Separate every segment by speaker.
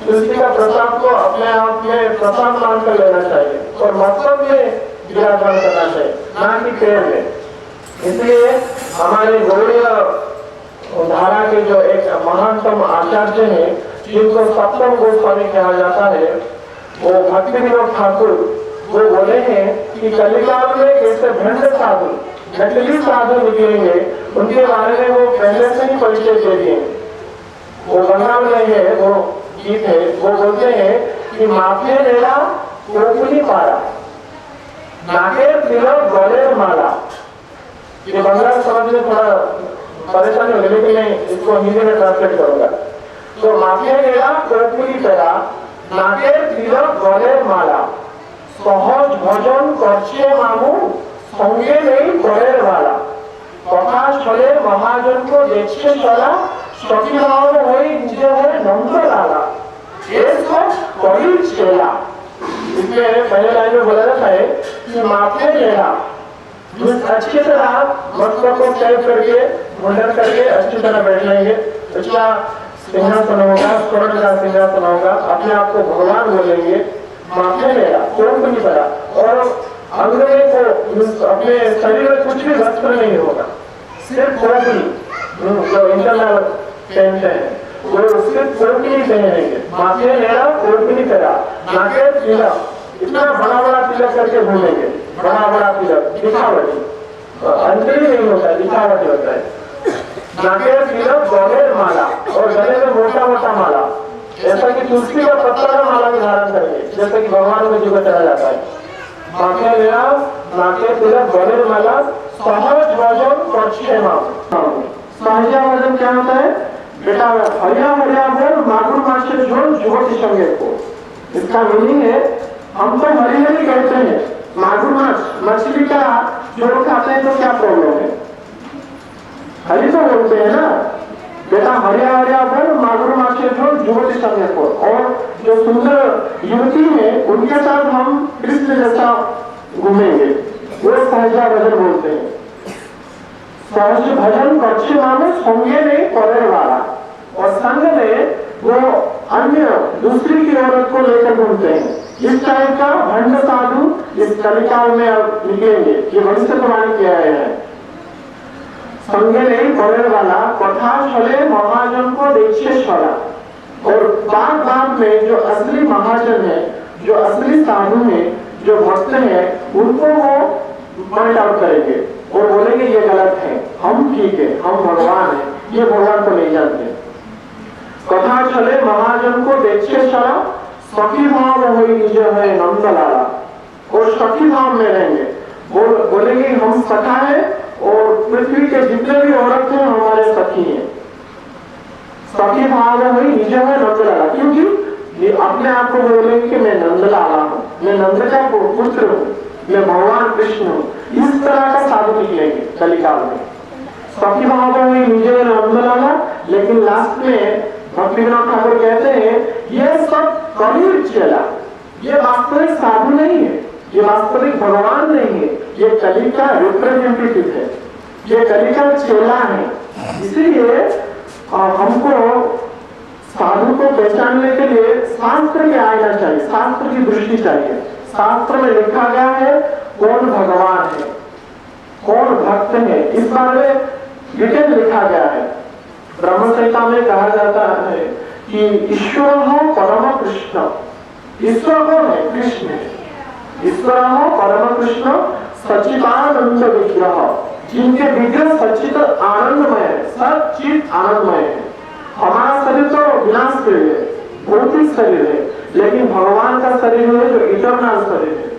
Speaker 1: तुलसी का प्रसाद को अपने आप में प्रसाद मानकर लेना चाहिए और मस्तक में विराजमान करना चाहिए, ना कि पैर में। इसलिए हमारे गौड़ीय धारा के जो एक महानतम आचार्य हैं, जिनको सप्तम गोस्वामी कहा जाता है, वो भक्ति विनोद ठाकुर, वो बोले हैं कि कलिकाल में कैसे भंड साधु, नकली साधु निकलेंगे, उनके बारे में वो पहले से ही परिचय दे दिए। वो बंगाल में है, वो गीत है, वो बोलते हैं कि माथे मेरा कोकुली पारा, नाके तिलक गले माला। ये बंगाल समझने थोड़ा परेशानी होगी, लेकिन मैं इसको हिंदी में ट्रांसलेट करूंगा। तो माथे मेरा कोकुली पारा, नाके तिलक गले माला, सहज भजन करछे मामू, संगे नहीं परेर वाला, कथा छले महाजन को देखछे चला, सखी भाव होई निजे है नंद लाला, ये सब कई चेला। इसमें पहले लाइन में बोला जाता है कि माथे मेरा, अच्छी तरह मस्तक को टाइप करके मुंडन करके अच्छी तरह बैठ लेंगे, अच्छा सिंहासन होगा, स्वर्ण का सिंहासन होगा, अपने आप को भगवान बोलेंगे, माथे मेरा कोट नहीं पड़ा, और अंग में को अपने शरीर में कुछ भी वस्त्र नहीं होगा, सिर्फ कोटली जो इंटरनल पहनते हैं वो सिर्फ कोटली पहनेंगे, माथे मेरा कोटली पहना, नाके तिलक, इतना बड़ा बड़ा तिलक करके घूमेंगे, बड़ा बड़ा तिलक, दिखावटी, अंजलि नहीं होता है, दिखावटी होता है। नाके तिलक गले माला, और गले में मोटा मोटा माला, ऐसा कि तुलसी का पत्ता का माला भी धारण करेंगे, जैसे कि भगवान को जीवन चला जाता है। माथे मेरा नाके तिलक गले माला, सहज भजन करछे मामू। सहजा भजन क्या होता है बेटा? हरिया हरिया बोल मागुर माछे झोल जुवती संगे को। इसका मीनिंग है, हम तो हरी हरी कहते हैं, मागुर माछ मछली का झोल खाते हैं तो क्या प्रॉब्लम है? हरी तो बोलते हैं ना बेटा, हरिया हरिया बोल मागुर माछे झोल जुवती संगे को। और जो सुंदर युवती है उनके साथ हम कृष्ण जैसा घूमेंगे, वो सहजा भजन बोलते हैं। सहज भजन करछे मामू, संगे नहीं परेर वाला, और संग में वो अन्य दूसरी की औरत को लेकर घूमते हैं। इस टाइप का भंड साधु इस कलिकाल में अब निकलेंगे, ये भविष्यवाणी किया है। संगे नहीं परेर वाला, कथा छले महाजन को देखछे छला, और बात बात में जो असली महाजन है, जो असली साधु है, जो भक्त है, उनको वो पॉइंट आउट करेंगे और बोलेंगे ये गलत है, हम ठीक है, हम भगवान है, ये भगवान को नहीं जानते। कथा छले महाजन को देखछे छला, सखी भाव होई निज है नंद लाला, और सखी भाव में रहेंगे, बोलेंगे हम सखा है और पृथ्वी के जितने भी औरत हैं हमारे सखी हैं। सखी भाव हुई निज है नंद लाला, क्योंकि ये अपने आप को बोलेंगे कि मैं नंद लाला हूँ, मैं नंद का पुत्र हूँ, मैं भगवान कृष्ण हूँ। इस तरह का साधु निकलेंगे कलिकाल में। सखी भाव हुई निज है नंद लाला, लेकिन लास्ट में भक्ति विनोद ठाकुर कहते हैं ये सब कलियुग चेला, ये वास्तविक साधु नहीं है, ये वास्तविक भगवान नहीं है, ये कली का रिप्रेजेंटेटिव है, ये कली का चेला है। इसीलिए हमको साधु को पहचानने के लिए शास्त्र के आना चाहिए, शास्त्र की दृष्टि चाहिए। शास्त्र में लिखा गया है कौन भगवान है, कौन भक्त है, इस बारे में डिटेल लिखा गया है। ब्रह्म संहिता में कहा जाता है कि ईश्वर हो परम कृष्ण, ईश्वर कौन है? कृष्ण है। ईश्वर हो परम कृष्ण सच्चिदानंद विग्रह, जिनके विग्रह सच्चिद आनंदमय है, सच्चिद आनंदमय है। हमारा शरीर तो विनाश शरीर है, भौतिक शरीर है, लेकिन भगवान का शरीर है जो इटर्नल शरीर है,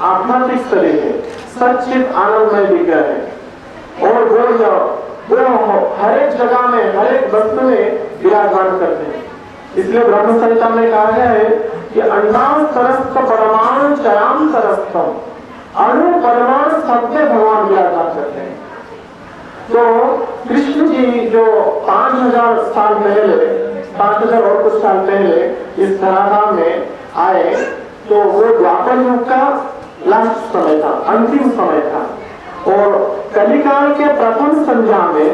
Speaker 1: आध्यात्मिक शरीर है, सच्चिद आनंदमय विग्रह है। और वो हर एक जगह में, हर एक वस्तु में विराजमान करते हैं। इसलिए ब्रह्म संहिता में कहा गया है कि अंडान सरस्थ परमाणु चयाम सरस्थम, अणु परमाणु सब में भगवान विराजमान करते हैं। तो कृष्ण जी जो 5000 साल पहले, 5000 और कुछ साल पहले इस धराधाम में आए, तो वो द्वापर युग का लास्ट समय था, अंतिम समय था। और कलिकाल के प्रथम संध्या में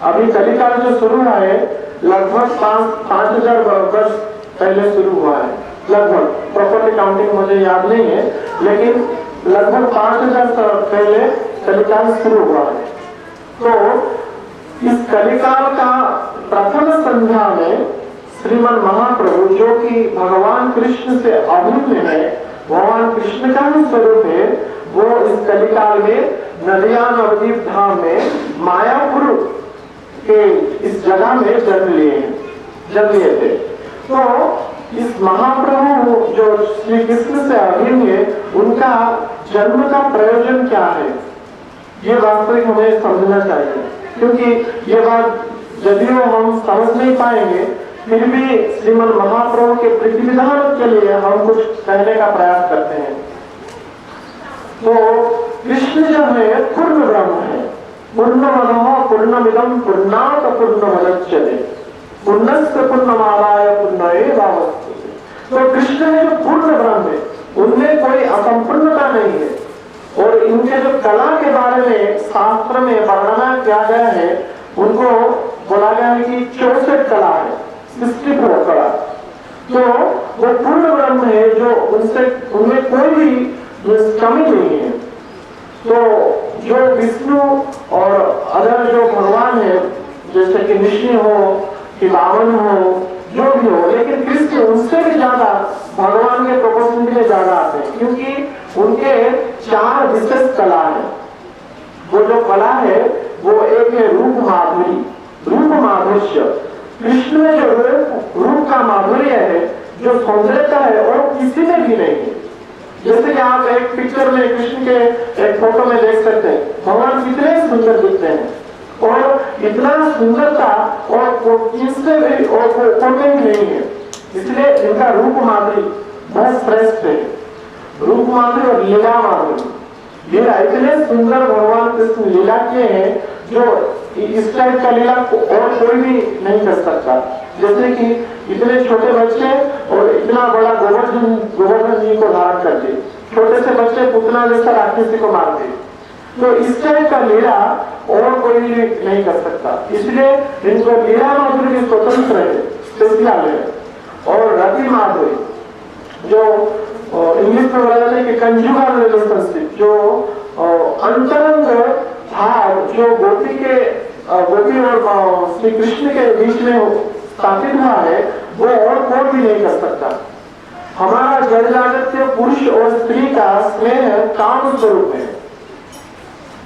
Speaker 1: अभी कलिकाल जो शुरू हुआ है लगभग 5,000 वर्ष पहले शुरू हुआ है, लगभग प्रॉपरली काउंटिंग मुझे याद नहीं है, लेकिन लगभग 5,000 साल पहले कलिकाल शुरू हुआ है। तो इस कलिकाल का प्रथम संध्या में श्रीमन महाप्रभु जो कि भगवान कृष्ण से अभिन्न है, भगवान कृष्ण का ही स्वरूप है, वो इस कलिकाल में नदिया नवदीप धाम में मायापुर के इस जगह में जन्म लिए थे। तो इस महाप्रभु जो श्री कृष्ण से अभिन्न है, उनका जन्म का प्रयोजन क्या है, ये वास्तविक हमें समझना चाहिए, क्योंकि ये बात यदि हम समझ नहीं पाएंगे, फिर भी श्रीमन महाप्रभु के प्रतिविधान के लिए हम कुछ कहने का प्रयास करते हैं। तो कृष्ण जो है पूर्ण ब्रह्म है, पूर्णमदः पूर्णमिदं पूर्णात् पूर्णमुदच्यते पूर्णस्य पूर्णमादाय पूर्णमेवावशिष्यते। तो कृष्ण है जो पूर्ण ब्रह्म है, उनमें कोई असंपूर्णता नहीं है। और इनके जो कला के बारे में शास्त्र में वर्णना किया गया है, उनको बोला गया है कि 64 कला है, 64 कला। तो वो पूर्ण ब्रह्म है, जो उनमें कोई भी कमी नहीं है। तो जो विष्णु और अदर जो भगवान है, जैसे कि निश्चय हो कि वामन हो, जो भी हो, लेकिन कृष्ण उनसे भी ज्यादा भगवान के प्रोपोर्शन में ज्यादा आते हैं, क्योंकि उनके 4 विशेष कला है। वो जो कला है वो एक है रूप माधुरी, रूप माधुर्य। कृष्ण में जो रूप का माधुर्य है, जो सौंदर्यता है, और किसी में भी नहीं है। जैसे कि आप एक पिक्चर में कृष्ण के एक फोटो में देख सकते हैं, भगवान कितने सुंदर दिखते हैं, और इतना सुंदरता और किससे भी और कोई भी नहीं है। इसलिए इनका रूप माधुरी बहुत श्रेष्ठ है, रूप माधुरी और लीला माधुरी। लीला इतने सुंदर भगवान कृष्ण लीला किए हैं, जो इस टाइप का लीला और कोई भी नहीं कर सकता। जैसे कि इतने छोटे बच्चे और इतना बड़ा गोवर्धन जी को धारण करते, छोटे से बच्चे पुतना जैसा राक्षसी को मारते। तो इस टाइप का लीला और कोई भी नहीं कर सकता। इसलिए इनको लीला माधुरी की स्वतंत्र है, स्पेशल है। और रति माधुरी जो इंग्लिश में बोला जाता है कि कंजुगल रिलेशनशिप, जो अंतरंग भाव जो गोपी और श्री कृष्ण के बीच में स्थापित हुआ है, वो और कोई भी नहीं कर सकता। हमारा जड़ जागृत्य पुरुष और स्त्री का स्नेह काम स्वरूप है,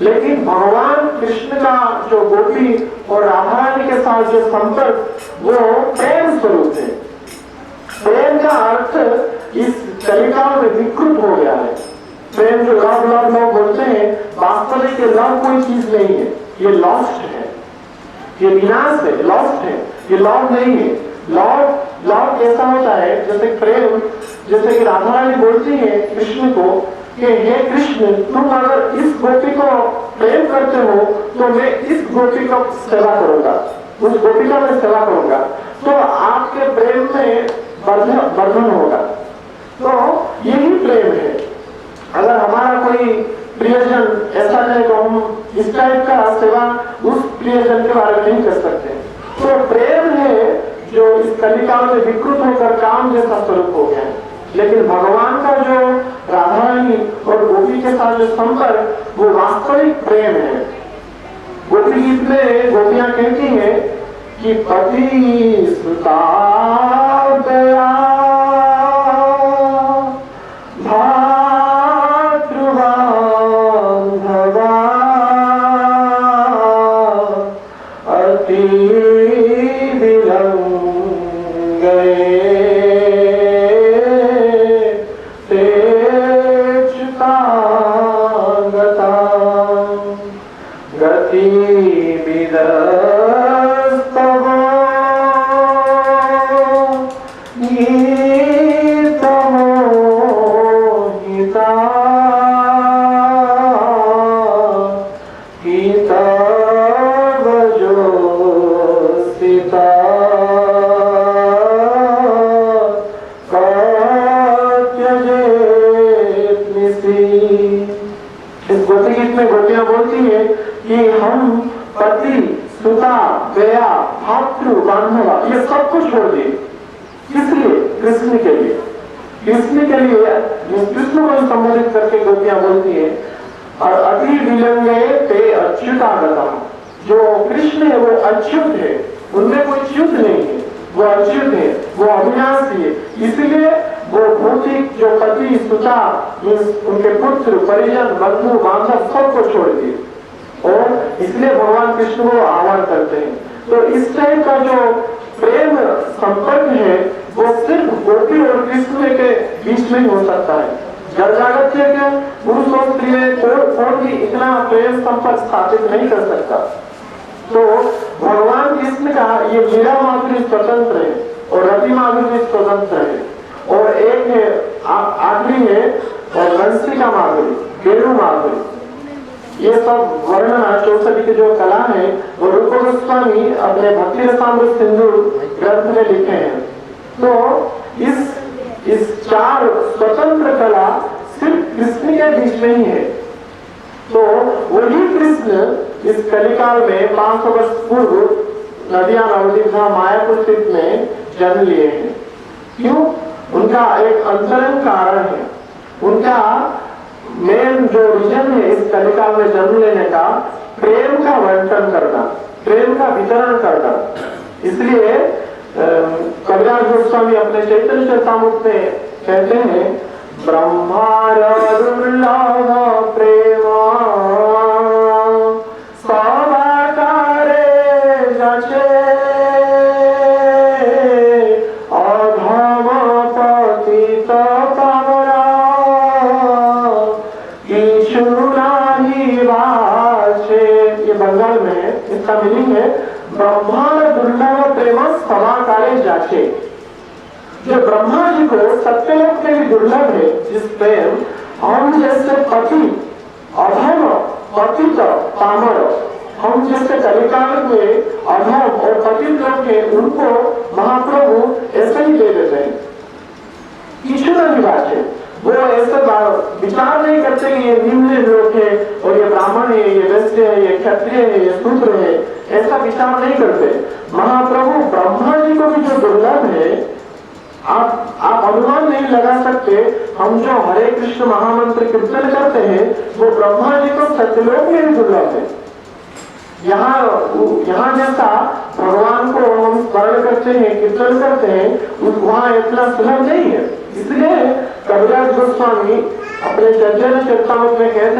Speaker 1: लेकिन भगवान कृष्ण का जो गोपी और राधा रानी के साथ जो संपर्क, वो प्रेम स्वरूप है। प्रेम का अर्थ इस कलिकाल में विकृत हो गया है। प्रेम जो लव लव लव बोलते हैं, वास्तविक लव कोई चीज नहीं है, ये लॉस्ट है, ये विनाश है, लॉस्ट है, ये लव नहीं है। लव कैसा होता है, जैसे प्रेम, जैसे कि राधा रानी बोलती है कृष्ण को कि हे कृष्ण, तुम अगर इस गोपी को प्रेम करते हो तो मैं इस गोपी का सेवा करूंगा, उस गोपी का मैं सेवा करूंगा, तो आपके प्रेम में वर्धन होगा। तो यही प्रेम है। अगर हमारा कोई प्रियजन ऐसा है तो हम इस टाइप का सेवा उस प्रियजन के बारे में नहीं कर सकते। तो प्रेम है जो इस कलिकाल में विकृत होकर काम जैसा स्वरूप हो गया है। लेकिन भगवान का जो राधा रानी और गोपी के साथ जो संपर्क, वो वास्तविक प्रेम है। गोपी गीत में गोपियां कहती हैं कि पति सुता दया
Speaker 2: Yeah.
Speaker 1: माधवा, ये सब कुछ छोड़ दिए। किस लिए? कृष्ण के लिए। कृष्ण के लिए कृष्ण को संबोधित करके गोपियां बोलती है, और अति विलंगे ते अच्युतागतम, जो कृष्ण है वो अच्युत है, उनमें कोई च्युत नहीं है, वो अच्युत है, वो अविनाशी है। इसलिए वो भौतिक जो पति सुता, उनके पुत्र परिजन बंधु बांधव सबको छोड़ दिए, और इसलिए भगवान कृष्ण को आह्वान करते हैं। तो इस टाइप का जो प्रेम संपर्क है वो सिर्फ गोपी और कृष्ण के बीच में ही हो सकता है। जगजागत्य के पुरुष और स्त्री में कोई भी इतना प्रेम संपर्क स्थापित नहीं कर सकता। तो भगवान कृष्ण का ये लीला माधुरी स्वतंत्र है और रति माधुरी स्वतंत्र है, और एक है आखिरी है और बंसी का माधुरी, वेणु माधुरी। ये सब वर्णना चौसठी की जो कला है वो रूप गोस्वामी अपने भक्ति रसामृत सिंधु ग्रंथ में लिखे हैं। तो इस चार स्वतंत्र कला सिर्फ कृष्ण के बीच में ही है। तो वही कृष्ण इस कलिकाल में 500 वर्ष पूर्व नदिया नवदीप मायापुर स्थित में जन्म लिए हैं। क्यों? उनका एक अंतरंग कारण है, उनका मेन जो रीजन है इस कलिकाल में जन्म लेने का, प्रेम का बंटन करना, प्रेम का वितरण करना। इसलिए कविराज गोस्वामी अपने चैतन्य चरितामृत में कहते हैं, ब्रह्मार दुर्लभ प्रेमा सदाकारे जाचे अधम पतित पावना ईशु नाही वाचे। ये बंगाल में है, इसका मीनिंग है ब्रह्मांड दुर्लभ प्रेम सदाकारे जाचे। जो ब्रह्मा जी को सत्यलोक में भी दुर्लभ है, जिस प्रेम हम जैसे पति अधम पतित पामर, हम जैसे कलिकाल में अधम और पतित लोग हैं, उनको महाप्रभु ऐसे ही दे देते हैं। ईश्वर की बात है, वो ऐसे विचार नहीं करते कि ये निम्न लोग है और ये ब्राह्मण है, ये वैश्य है, ये क्षत्रिय है, ये शूद्र है, ऐसा विचार नहीं करते। महाप्रभु ब्रह्मा जी को भी जो दुर्लभ है, आप अनुमान नहीं लगा सकते। हम जो हरे कृष्ण महामंत्र कीर्तन करते हैं वो ब्रह्मा जी को सत्यलोक में ही दुर्लभ है। यहाँ जैसा भगवान को हम स्मरण करते हैं, कीर्तन करते हैं, वहाँ इतना सुलभ नहीं है। इसलिए कविराज गोस्वामी अपने चैतन्य चरितामृत में कहते हैं